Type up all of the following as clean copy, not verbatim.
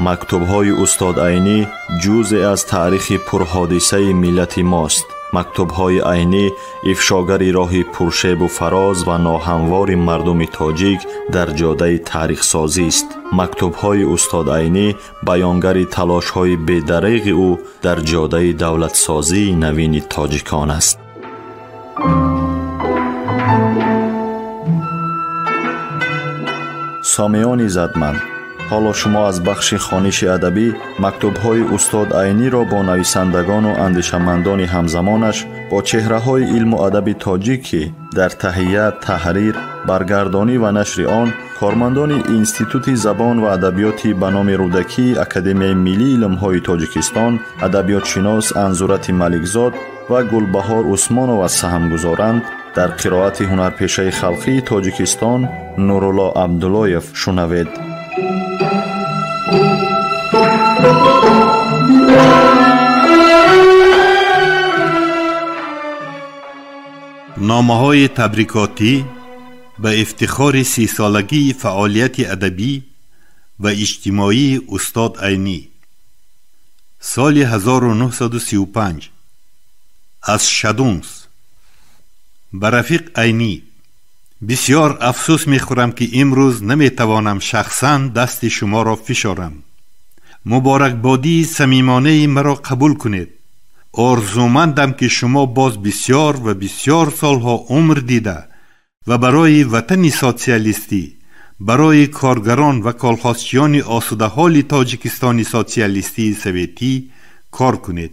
مکتوب‌های استاد عینی جزئی از تاریخ پرحادثه ملت ماست. مکتوب‌های عینی افشاگری راه پرشیب و فراز و ناهموار مردم تاجیک در جاده تاریخ سازی است. مکتوب‌های استاد عینی بیانگر تلاش‌های بی‌دریغ او در جاده دولت سازی نوین تاجیکان است. سامیان عزتمند، حالا شما از بخش خوانش ادبی مکتوب‌های استاد عینی را با نویسندگان و اندیشمندان همزمانش با چهره‌های علم و ادب تاجیک که در تهیه، تحریر، برگردانی و نشر آن کارمندان انستیتوت زبان و ادبیات به نام رودکی اکادمی ملی علم‌های تاجیکستان، ادبیات شناس انزورت ملکزاد و گلبهار عثمانова سهم گذارند. در قرائت هنرپیشه خلقی تاجیکستان نورالله عبداللهیف شنوید. نامه‌های تبریکاتی به افتخار 30 سالگی فعالیت ادبی و اجتماعی استاد عینی. سال 1935 از شادونس. به رفیق عینی: بسیار افسوس می‌خورم که امروز نمی‌توانم شخصاً دست شما را فشارم. مبارکبادی صمیمانه مرا قبول کنید. آرزومندم که شما باز بسیار و بسیار سالها عمر دیده و برای وطن سوسیالیستی، برای کارگران و کالخانچیان آسوده حال تاجیکستان سوسیالیستی سویتی کار کنید.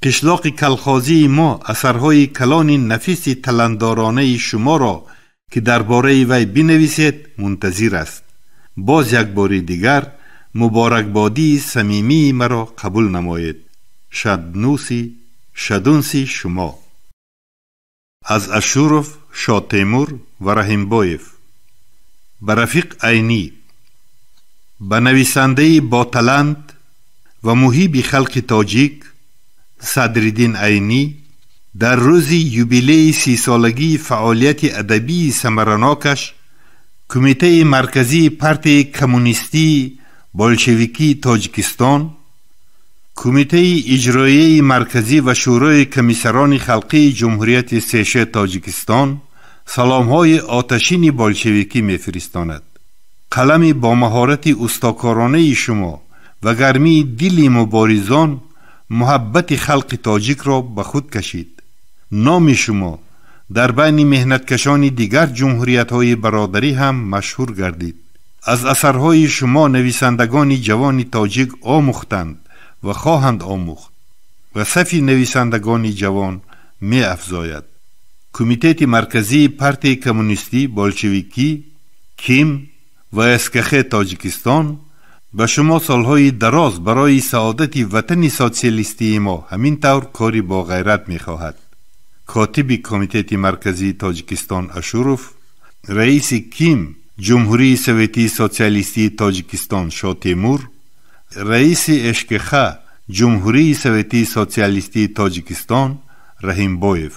قشلاق کلخازی ما اثرهای کلان نفیس تلندارانه شما را که درباره وی بنویسید منتظر است. باز یک بار دیگر مبارکبادی صمیمی مرا قبول نمایید. شادونسی شما. از اشورف، شاه تیمور و رحیمبایف. به رفیق عینی: به نویسنده با تلنت و محب خلق تاجیک صدرالدین عینی در روز یوبیله 30 سالگی فعالیت ادبی ثمرناکش، کمیته مرکزی پارتی کمونیستی بولشویکی تاجیکستان، کمیته اجرایی مرکزی و شورای کمیسران خلقی جمهوریت سیشه تاجیکستان سلام‌های آتشین بولشویکی می‌فرستاند. قلم با مهارت استاکارانه شما و گرمی دل مبارزان محبت خلق تاجیک را به خود کشید. نام شما در بین مهنتکشان دیگر جمهوریت‌های برادری هم مشهور گردید. از اثرهای شما نویسندگان جوان تاجیک آموختند و خواهند آموخت و صف نویسندگان جوان می افزاید. کمیته مرکزی پارتی کمونیستی بولشویکی کیم و اسکخ تاجیکستان به شما سالهای دراز برای سعادت وطن سوسیالیستی ما همین طور کاری با غیرت می خواهد. کاتب کمیته مرکزی تاجیکستان اشورف، رئیس کیم جمهوری سویتی سوسیالیستی تاجیکستان شاه تیمور، رئیس اشکخه جمهوری سویتی سوسیالیستی تاجیکستان رحیمبایف.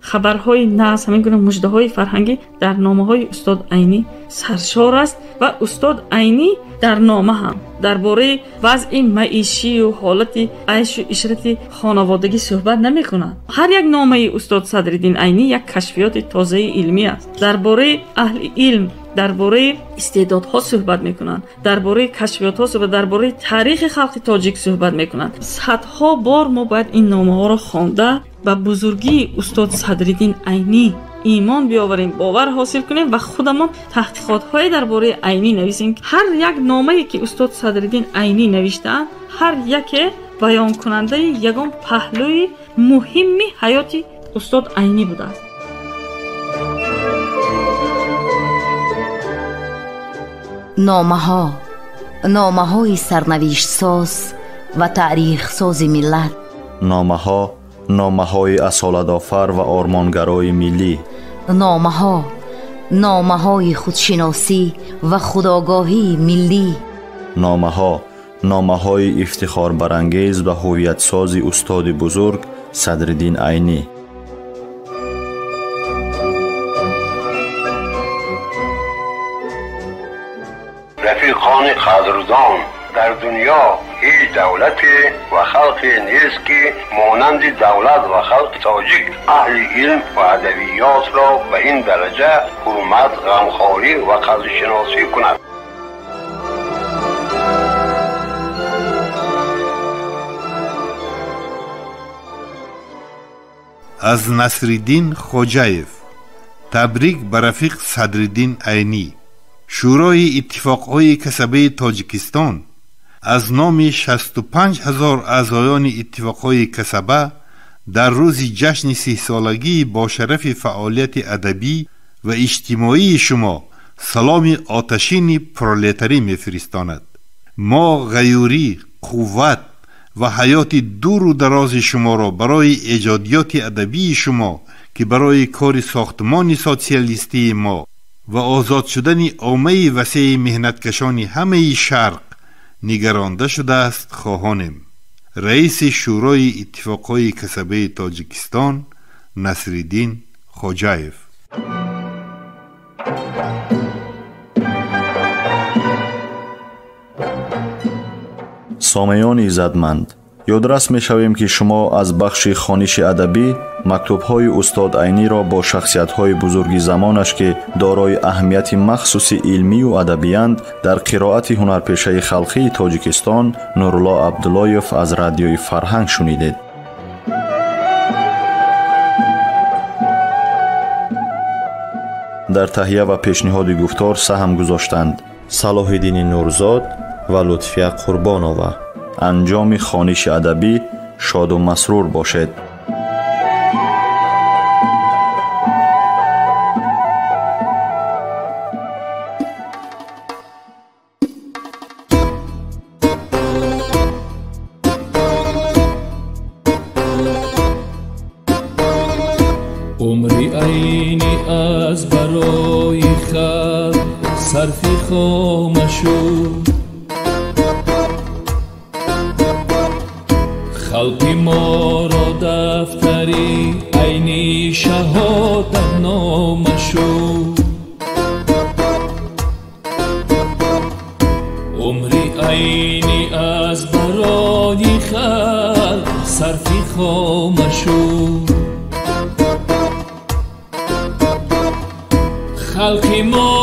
خبرهای ناز، همین گونه مژده‌های فرهنگی در نامه‌های استاد عینی سرشار است و استاد عینی در نامه هم درباره وضع معیشی و حالت عیش و عشرت خانوادگی صحبت نمی‌کنند. هر یک نامه استاد صدرالدین عینی یک کشفیات تازه علمی است. درباره اهل علم، درباره استعدادها صحبت میکنند، درباره کشفیات‌ها صحبت، درباره تاریخ خلق تاجیک صحبت میکنند. صدها بار ما باید این نامه‌ها را خوانده به بزرگی استاد صدرالدین عینی ایمان بیاوریم، باور حاصل کنیم و خودمان تحقیقات‌های درباره عینی نویسیم. هر یک نامه‌ای که استاد صدرالدین عینی نوشتند، هر یک بیان کننده یگان پهلوی مهمی حیات استاد عینی بوده است. نامه‌های سرنوشت ساز و تاریخ ساز ملت. نامه‌های اصالت‌آفر و آرمانگرای ملی. نامه‌های خودشناسی و خودآگاهی ملی. نامه‌های افتخار برانگیز و هویت سازی استاد بزرگ صدرالدین عینی. تاجیکان قدردان در دنیا هیچ دولتی و خلقی نیست که مانند دولت و خلق تاجیک اهل علم و ادبیات را به این درجه حرمت، غمخواری و قدرشناسی کند. از نصرالدین خوجایف. تبریک به رفیق صدرالدین عینی. شورای اتفاقهای کسبه تاجیکستان از نام 65,000 اعضایان اتفاقهای کسبه در روز جشن 30 سالگی با شرف فعالیت ادبی و اجتماعی شما سلام آتشین پرولتاری میفرستاند. ما غیوری، قوت و حیات دور و دراز شما را برای ایجادیات ادبی شما که برای کار ساختمان سوسیالیستی ما و آزاد شدن عامه وسیع مهنتکشان همه شرق نگرانده شده است خواهانیم. رئیس شورای اتفاقهای کسبه تاجیکستان نصرالدین خوجایف. سامعان عزتمند، یادرس می‌شویم که شما از بخش خوانش ادبی مکتوب‌های استاد عینی را با شخصیت‌های بزرگ زمانش که دارای اهمیت مخصوص علمی و ادبی‌اند در قرائت هنرپیشه خلقی تاجیکستان نورالله عبداللهیف از رادیوی فرهنگ شنیدید. در تهیه و پیشنهاد گفتار سهم گذاشتند صلاح‌الدین نورزاد و لطفیه قربانова. انجام خوانش ادبی شاد و مسرور باشد. عمری عینی از برای خلق صرفی خامشو، خلقی ما را دفتری عینی شهادت نامشو. عمری عینی از برای خلق صرفی خامشو، خلقی ما